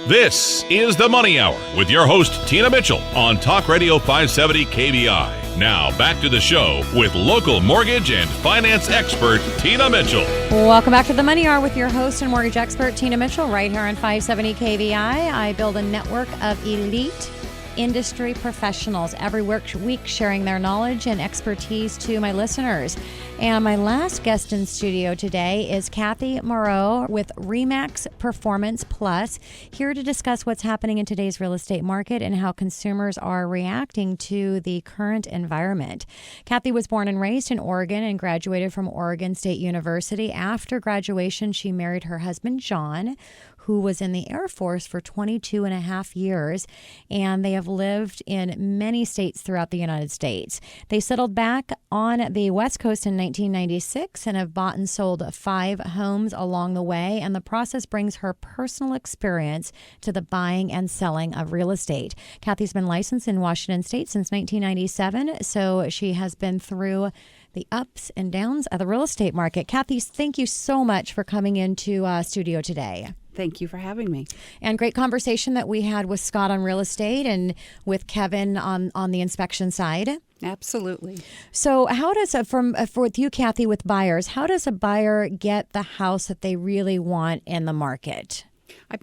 This is the Money Hour with your host, Tina Mitchell, on Talk Radio 570 KBI. Now, back to the show with local mortgage and finance expert, Tina Mitchell. Welcome back to the Money Hour with your host and mortgage expert, Tina Mitchell, right here on 570 KBI. I build a network of elite industry professionals every week sharing their knowledge and expertise to my listeners. And my last guest in studio today is Kathy Morrow with Remax Performance Plus, here to discuss what's happening in today's real estate market and how consumers are reacting to the current environment. Kathy was born and raised in Oregon and graduated from Oregon State University. After graduation, she married her husband, John, who was in the Air Force for 22 and a half years, and they have lived in many states throughout the United States. They settled back on the West Coast in 1996 and have bought and sold 5 homes along the way, and the process brings her personal experience to the buying and selling of real estate. Kathy's been licensed in Washington State since 1997, so she has been through the ups and downs of the real estate market. Kathy, thank you so much for coming into studio today. Thank you for having me. And great conversation that we had with Scott on real estate and with Kevin on the inspection side. Absolutely. So how does, for with you, Kathy, with buyers, how does a buyer get the house that they really want in the market?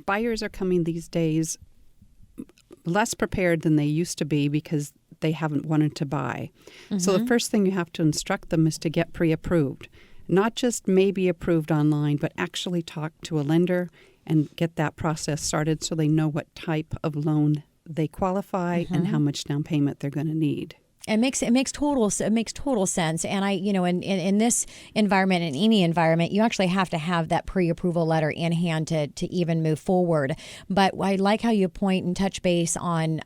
Buyers are coming these days less prepared than they used to be because they haven't wanted to buy. Mm-hmm. So the first thing you have to instruct them is to get pre-approved. Not just maybe approved online, but actually talk to a lender and get that process started so they know what type of loan they qualify and how much down payment they're going to need. It makes total sense. And in this environment, in any environment, you actually have to have that pre-approval letter in hand to even move forward. But I like how you point and touch base on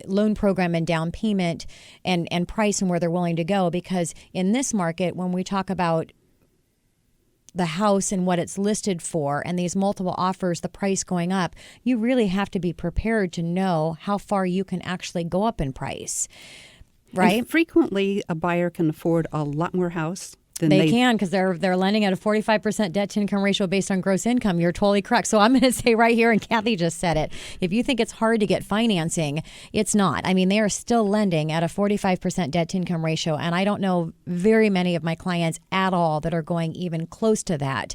loan program and down payment and price and where they're willing to go, because in this market, when we talk about the house and what it's listed for and these multiple offers, the price going up, you really have to be prepared to know how far you can actually go up in price, right? And frequently, a buyer can afford a lot more house than they can, because they're lending at a 45% debt to income ratio based on gross income. You're totally correct. So I'm going to say right here, and Kathy just said it, if you think it's hard to get financing, it's not. I mean, they are still lending at a 45% debt to income ratio, and I don't know very many of my clients at all that are going even close to that,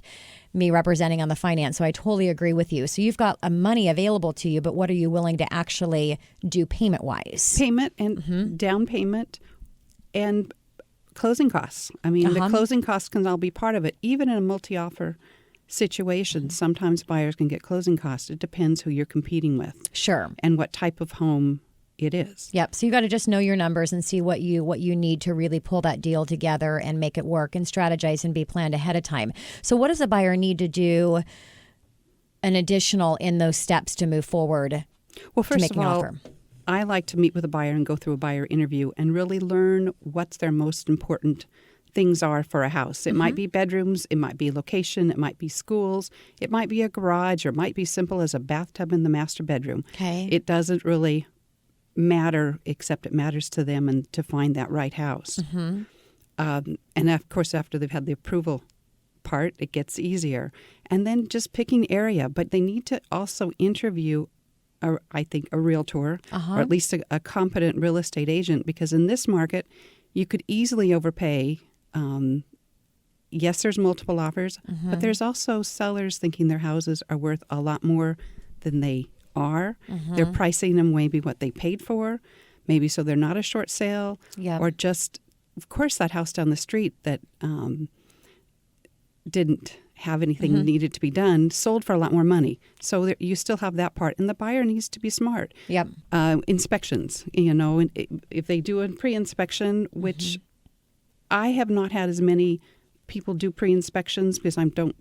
me representing on the finance. So I totally agree with you. So you've got money available to you, but what are you willing to actually do payment-wise? Payment and down payment and closing costs. I mean, the closing costs can all be part of it. Even in a multi-offer situation, sometimes buyers can get closing costs. It depends who you're competing with. Sure. And what type of home it is. Yep. So you got to just know your numbers and see what you need to really pull that deal together and make it work and strategize and be planned ahead of time. So what does a buyer need to do an additional in those steps to move forward? Well, first to make of an all, offer? I like to meet with a buyer and go through a buyer interview and really learn what's their most important things are for a house. It might be bedrooms, it might be location, it might be schools, it might be a garage, or it might be simple as a bathtub in the master bedroom. Okay. It doesn't really matter, except it matters to them and to find that right house. And of course, after they've had the approval part, it gets easier. And then just picking area, but they need to also interview I think a realtor, or at least a competent real estate agent, because in this market, you could easily overpay. Yes, there's multiple offers, but there's also sellers thinking their houses are worth a lot more than they are. They're pricing them maybe what they paid for, maybe so they're not a short sale, or just, of course, that house down the street that didn't have anything needed to be done, sold for a lot more money. So you still have that part. And the buyer needs to be smart. Yep. Inspections, if they do a pre-inspection, which I have not had as many people do pre-inspections because I don't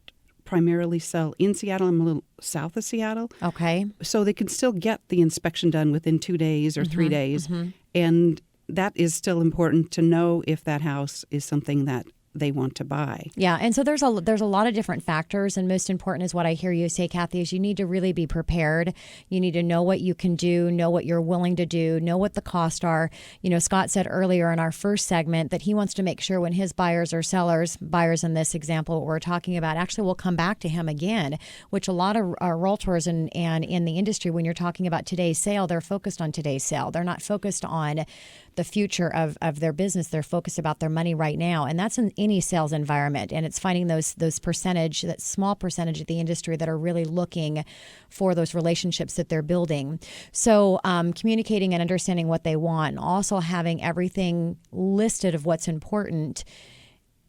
primarily sell in Seattle. I'm a little south of Seattle. Okay. So they can still get the inspection done within 2 days or 3 days. And that is still important to know if that house is something that they want to buy. Yeah, and so there's a lot of different factors, and most important is what I hear you say, Kathy, is you need to really be prepared. You need to know what you can do, know what you're willing to do, know what the costs are. You know, Scott said earlier in our first segment that he wants to make sure when his buyers or sellers, buyers in this example what we're talking about, actually will come back to him again, which a lot of realtors and in the industry, when you're talking about today's sale, they're focused on today's sale. They're not focused on the future of their business. They're focused about their money right now. And that's in any sales environment. And it's finding those percentage, that small percentage of the industry that are really looking for those relationships that they're building. So communicating and understanding what they want, and also having everything listed of what's important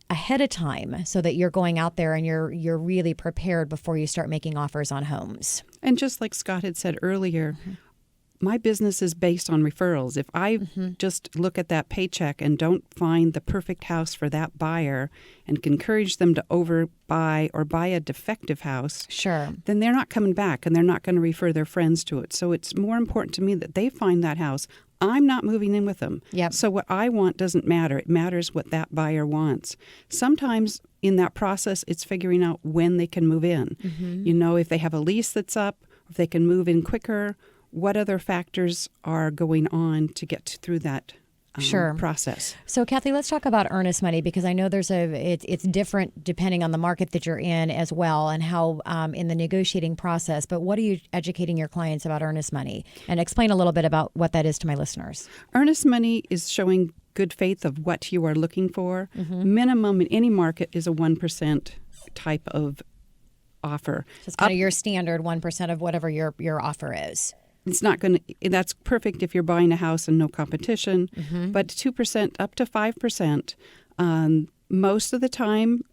ahead of time so that you're going out there and you're really prepared before you start making offers on homes. And just like Scott had said earlier, my business is based on referrals. If I just look at that paycheck and don't find the perfect house for that buyer and can encourage them to overbuy or buy a defective house, sure, then they're not coming back and they're not going to refer their friends to it. So it's more important to me that they find that house. I'm not moving in with them. Yep. So what I want doesn't matter. It matters what that buyer wants. Sometimes in that process, it's figuring out when they can move in. You know, if they have a lease that's up, if they can move in quicker, what other factors are going on to get through that process. So, Kathy, let's talk about earnest money, because I know it's different depending on the market that you're in as well, and how in the negotiating process. But what are you educating your clients about earnest money? And explain a little bit about what that is to my listeners. Earnest money is showing good faith of what you are looking for. Minimum in any market is a 1% type of offer. So it's kind of your standard 1% of whatever your offer is. It's not going to, that's perfect if you're buying a house and no competition, but 2% up to 5%. Most of the time,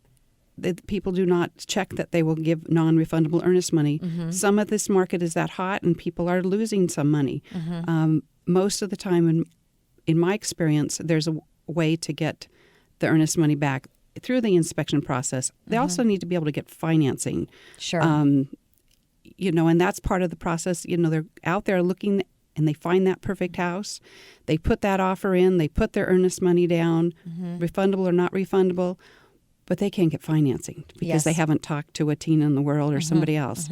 people do not check that they will give non-refundable earnest money. Some of this market is that hot and people are losing some money. Most of the time, in my experience, there's a way to get the earnest money back through the inspection process. They also need to be able to get financing. Sure. You know, and that's part of the process. You know, they're out there looking and they find that perfect house. They put that offer in. They put their earnest money down, refundable or not refundable, but they can't get financing because they haven't talked to a teen in the world or somebody else.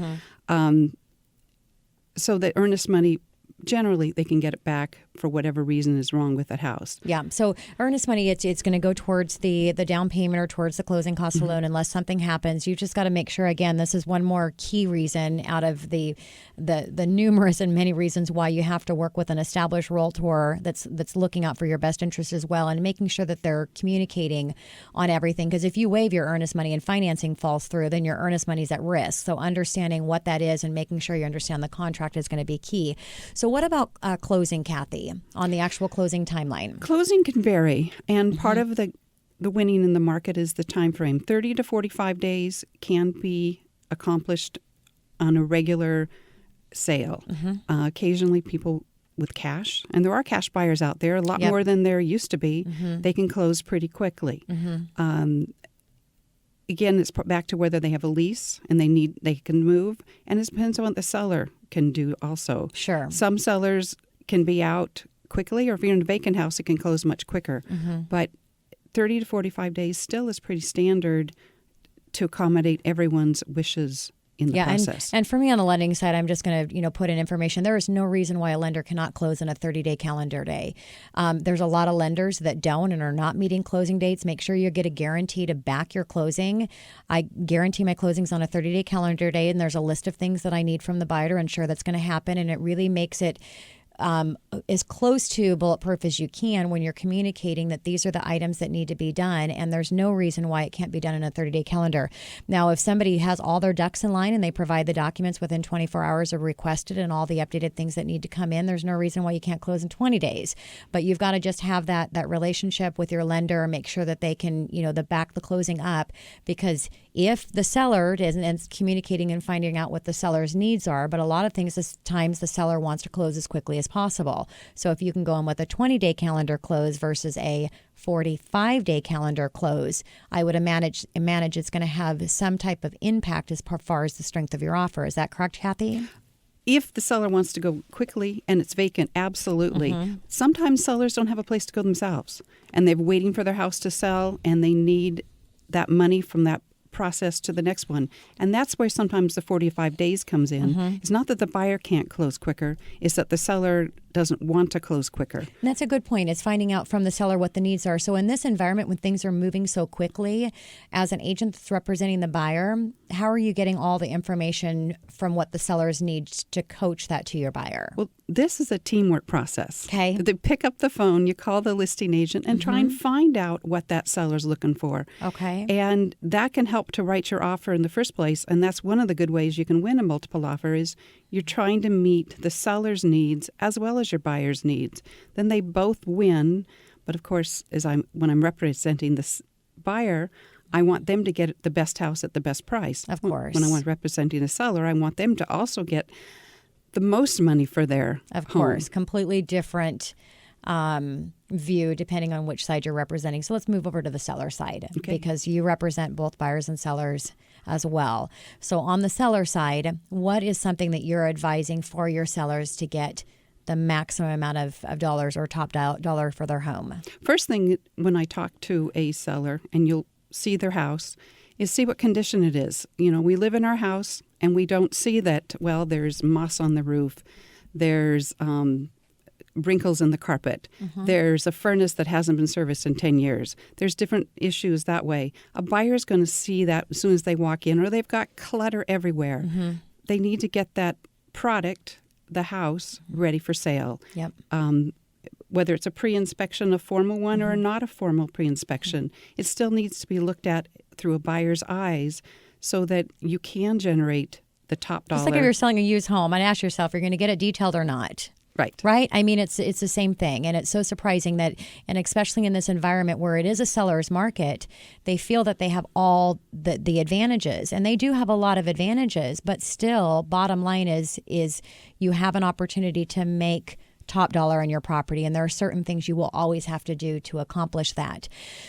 So the earnest money, generally, they can get it back for whatever reason is wrong with that house. Yeah. So earnest money, it's going to go towards the down payment or towards the closing cost alone, unless something happens. You just got to make sure. Again, this is one more key reason out of the numerous and many reasons why you have to work with an established realtor that's looking out for your best interest as well, and making sure that they're communicating on everything. Because if you waive your earnest money and financing falls through, then your earnest money is at risk. So understanding what that is and making sure you understand the contract is going to be key. So what about closing, Kathy, on the actual closing timeline? Closing can vary, and part of the winning in the market is the time frame. 30 to 45 days can be accomplished on a regular sale. Occasionally people with cash, and there are cash buyers out there, a lot more than there used to be, they can close pretty quickly. Again, it's back to whether they have a lease and they can move, and it depends on what the seller can do also. Sure. Some sellers can be out quickly, or if you're in a vacant house, it can close much quicker. But 30 to 45 days still is pretty standard to accommodate everyone's wishes in the process. And for me on the lending side, I'm just going to put in information. There is no reason why a lender cannot close in a 30-day calendar day. There's a lot of lenders that don't and are not meeting closing dates. Make sure you get a guarantee to back your closing. I guarantee my closings on a 30-day calendar day, and there's a list of things that I need from the buyer to ensure that's going to happen, and it really makes it as close to bulletproof as you can when you're communicating that these are the items that need to be done, and there's no reason why it can't be done in a 30-day calendar. Now, if somebody has all their ducks in line and they provide the documents within 24 hours of requested and all the updated things that need to come in, there's no reason why you can't close in 20 days. But you've got to just have that relationship with your lender and make sure that they can, back the closing up, because if the seller isn't communicating and finding out what the seller's needs are, but a lot of times the seller wants to close as quickly as possible. So if you can go in with a 20-day calendar close versus a 45-day calendar close, I would manage it's going to have some type of impact as far as the strength of your offer. Is that correct, Kathy? if the seller wants to go quickly and it's vacant, absolutely. Sometimes sellers don't have a place to go themselves, and they're waiting for their house to sell, and they need that money from that process to the next one. And that's where sometimes the 45 days comes in. It's not that the buyer can't close quicker, it's that the seller doesn't want to close quicker. And that's a good point. It's finding out from the seller what the needs are. So in this environment, when things are moving so quickly, as an agent that's representing the buyer, how are you getting all the information from what the sellers need to coach that to your buyer? Well, this is a teamwork process. Okay. They pick up the phone, you call the listing agent, and try and find out what that seller's looking for. Okay. And that can help to write your offer in the first place. And that's one of the good ways you can win a multiple offer is you're trying to meet the seller's needs as well as your buyer's needs. Then they both win. But of course, when I'm representing this buyer, I want them to get the best house at the best price. Of course. When I'm representing a seller, I want them to also get the most money for their Of home. course. Completely different view depending on which side you're representing. So let's move over to the seller side because you represent both buyers and sellers as well. So on the seller side, what is something that you're advising for your sellers to get the maximum amount of dollars or top dollar for their home? First thing when I talk to a seller and you'll see their house is see what condition it is. You know, we live in our house and we don't see that, well, there's moss on the roof. There's wrinkles in the carpet. There's a furnace that hasn't been serviced in 10 years. There's different issues that way. A buyer's going to see that as soon as they walk in, or they've got clutter everywhere. They need to get that product, the house, ready for sale. Yep. Whether it's a pre-inspection, a formal one, or not a formal pre-inspection, it still needs to be looked at through a buyer's eyes so that you can generate the top dollar. Just like if you're selling a used home, I'd ask yourself, are you going to get it detailed or not? Right. Right? I mean, it's the same thing. And it's so surprising that, and especially in this environment where it is a seller's market, they feel that they have all the advantages. And they do have a lot of advantages, but still, bottom line is you have an opportunity to make top dollar on your property, and there are certain things you will always have to do to accomplish that.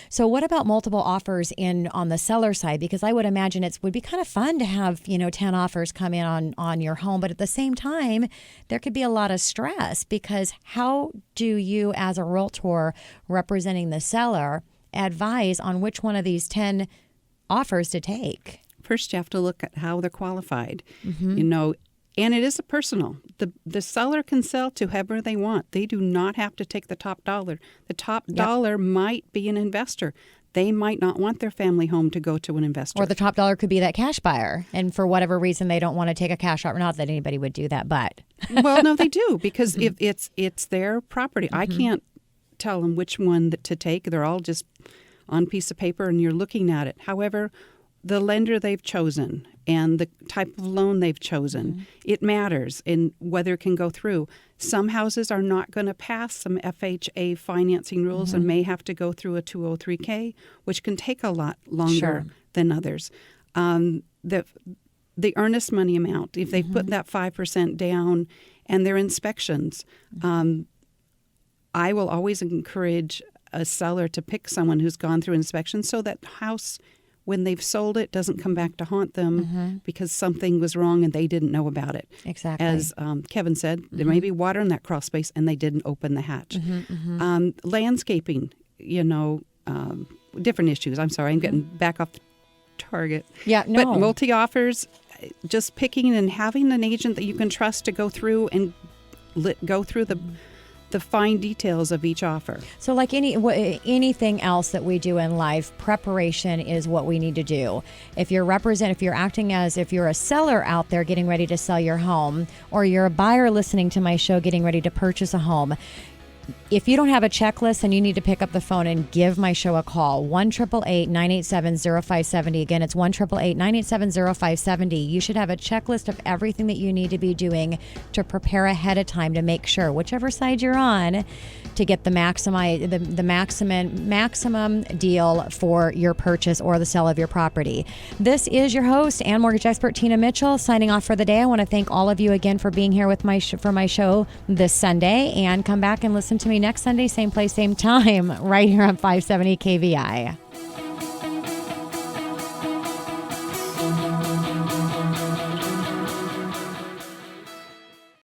So what about multiple offers on the seller side? Because I would imagine it would be kind of fun to have 10 offers come in on your home, but at the same time there could be a lot of stress, because how do you as a realtor representing the seller advise on which one of these 10 offers to take? First, you have to look at how they're qualified. And it is a personal. The seller can sell to whoever they want. They do not have to take the top dollar. The top dollar might be an investor. They might not want their family home to go to an investor. Or the top dollar could be that cash buyer. And for whatever reason, they don't want to take a cash offer. Not that anybody would do that, but. Well, no, they do, because if it's their property. I can't tell them which one to take. They're all just on a piece of paper and you're looking at it. However, the lender they've chosen and the type of loan they've chosen, it matters in whether it can go through. Some houses are not going to pass some FHA financing rules and may have to go through a 203K, which can take a lot longer than others. The earnest money amount, if they put that 5% down and their inspections, I will always encourage a seller to pick someone who's gone through inspection so that house, when they've sold it, doesn't come back to haunt them because something was wrong and they didn't know about it. Exactly. As Kevin said, there may be water in that crawl space and they didn't open the hatch. Landscaping, different issues. I'm sorry, I'm getting back off the target. Yeah, no. But multi-offers, just picking and having an agent that you can trust to go through and go through the fine details of each offer. So like anything else that we do in life, preparation is what we need to do. If you're a seller out there getting ready to sell your home, or you're a buyer listening to my show getting ready to purchase a home, if you don't have a checklist, then you need to pick up the phone and give my show a call. 1-888-987-0570. Again, it's 1-888-987-0570. You should have a checklist of everything that you need to be doing to prepare ahead of time to make sure, whichever side you're on, to get the maximum deal for your purchase or the sale of your property. This is your host and mortgage expert Tina Mitchell signing off for the day. I want to thank all of you again for being here with for my show this Sunday, and come back and listen to me next Sunday, same place, same time, right here on 570 KVI.